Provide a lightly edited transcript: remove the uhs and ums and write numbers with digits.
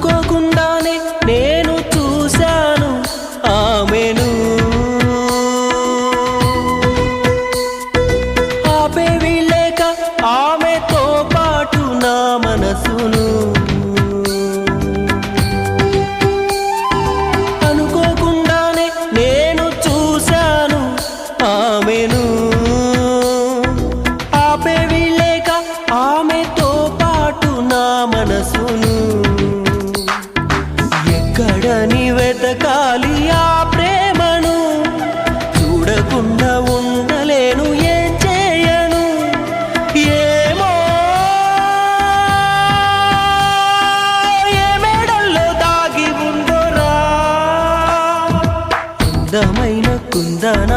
అనుకోకుండానే నేను చూశాను ఆమెను. ఆపేవి లేక ఆమెతో పాటు నా మనసును. అనుకోకుండానే నేను చూశాను ఆమెను. ఆపేవి లేక ఆమెతో పాటు నా మనసును. ఎక్కడని వెతకాలి ఆ ప్రేమను, చూడకుండా ఉండలేను, ఏం చేయను ఏమో. ఏ మేడల్లో దాగి ఉందోరా అందమైన కుందన